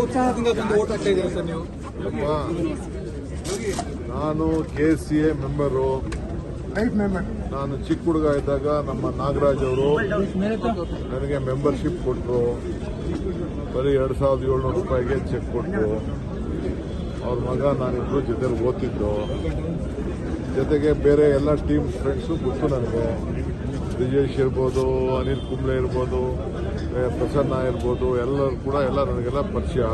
ಉತ್ಸಾಹದಿಂದ ಬಂದು ಓಟ್ ಹಾಕ್ತಾ ಇದ್ದೀರಾ ಸರ್ ನೀವು? ನಾನು KCA ಮೆಂಬರು. ನಾನು ಚಿಕ್ಕ ಹುಡುಗ ಇದ್ದಾಗ ನಮ್ಮ ನಾಗರಾಜ್ ಅವರು ನನಗೆ ಮೆಂಬರ್ಶಿಪ್ ಕೊಟ್ಟರು. ಬರೀ 2,700 ರೂಪಾಯಿಗೆ ಚೆಕ್ ಕೊಟ್ಟರು. ಅವ್ರ ಮಗ ನಾನಿಬ್ರು ಜೊತೆಲಿ ಓದ್ತಿದ್ದು. ಜೊತೆಗೆ ಬೇರೆ ಎಲ್ಲ ಟೀಮ್ ಫ್ರೆಂಡ್ಸು ಗೊತ್ತು ನನಗೆ. ಬ್ರಿಜೇಶ್ ಇರ್ಬೋದು, ಅನಿಲ್ ಕುಂಬ್ಳೆ ಇರ್ಬೋದು, ಪ್ರಸನ್ನ ಇರ್ಬೋದು, ಎಲ್ಲರೂ ಕೂಡ ನನಗೆಲ್ಲ ಪರಿಚಯ.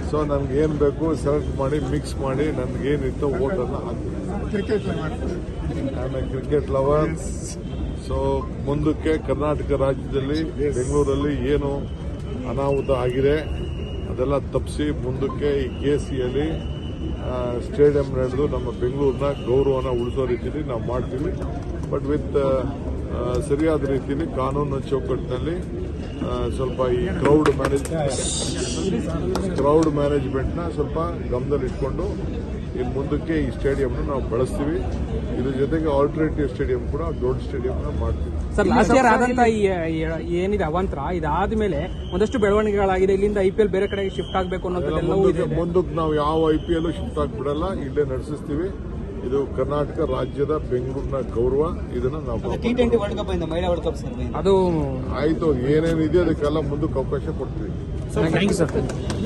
ಸೊ ನನಗೇನು ಬೇಕು ಸೆಲೆಕ್ಟ್ ಮಾಡಿ ಮಿಕ್ಸ್ ಮಾಡಿ ನನಗೇನಿತ್ತು ಓಟನ್ನು ಹಾಕ್ತೀನಿ. ಆಮೇಲೆ ಕ್ರಿಕೆಟ್ ಲವರ್. ಸೊ ಮುಂದಕ್ಕೆ ಕರ್ನಾಟಕ ರಾಜ್ಯದಲ್ಲಿ ಬೆಂಗಳೂರಲ್ಲಿ ಏನು ಅನಾಹುತ ಆಗಿದೆ ಅದೆಲ್ಲ ತಪ್ಪಿಸಿ ಮುಂದಕ್ಕೆ ಈ KCಯಲ್ಲಿ ಸ್ಟೇಡಿಯಂ ನಡೆದು ನಮ್ಮ ಬೆಂಗಳೂರಿನ ಗೌರವನ ಉಳಿಸೋ ರೀತಿಯಲ್ಲಿ ನಾವು ಮಾಡ್ತೀವಿ. ಬಟ್ ವಿತ್ ಸರಿಯಾದ ರೀತಿಯಲ್ಲಿ ಕಾನೂನು ಚೌಕಟ್ಟಿನಲ್ಲಿ ಸ್ವಲ್ಪ ಈ ಕ್ರೌಡ್ ಮ್ಯಾನೇಜ್ಮೆಂಟ್ನ ಸ್ವಲ್ಪ ಗಮನದಲ್ಲಿಟ್ಕೊಂಡು ಇನ್ನು ಮುಂದಕ್ಕೆ ಈ ಸ್ಟೇಡಿಯಂನ ನಾವು ಬಳಸ್ತೀವಿ. ಇದ್ರ ಜೊತೆಗೆ ಆಲ್ಟರ್ನೇಟಿವ್ ಸ್ಟೇಡಿಯಂ ಕೂಡ ದೊಡ್ಡ ಸ್ಟೇಡಿಯಂನ ಮಾಡ್ತೀವಿ. ಸರ್, ಲಾಸ್ಟ್ ಇಯರ್ ಆದಂತ ಏನಿದೆ ಅವಾಂತರ ಇದಾದ್ಮೇಲೆ ಒಂದಷ್ಟು ಬೆಳವಣಿಗೆಗಳಾಗಿದೆ. ಇಲ್ಲಿಂದ IPL ಬೇರೆ ಕಡೆಗೆ ಶಿಫ್ಟ್ ಆಗಬೇಕು ಅನ್ನೋದೆಲ್ಲವೂ ಇದೆ. ಮುಂದಕ್ಕೆ ನಾವು ಯಾವ IPL ಶಿಫ್ಟ್ ಆಗ್ಬಿಡಲ್ಲ, ಇಲ್ಲೇ ನಡೆಸಿಸ್ತೀವಿ. ಇದು ಕರ್ನಾಟಕ ರಾಜ್ಯದ ಬೆಂಗಳೂರಿನ ಗೌರವ. ಇದನ್ನ ನಾವು T20 ವರ್ಲ್ಡ್ ಕಪ್ ಮಹಿಳಾ ವರ್ಲ್ಡ್ ಕಪ್ ಸರ್ ಅದು ಆಯ್ತು. ಏನೇನಿದೆ ಅದಕ್ಕೆಲ್ಲ ಮುಂದಕ್ಕೆ ಅವಕಾಶ ಕೊಡ್ತೀವಿ. Thank you sir.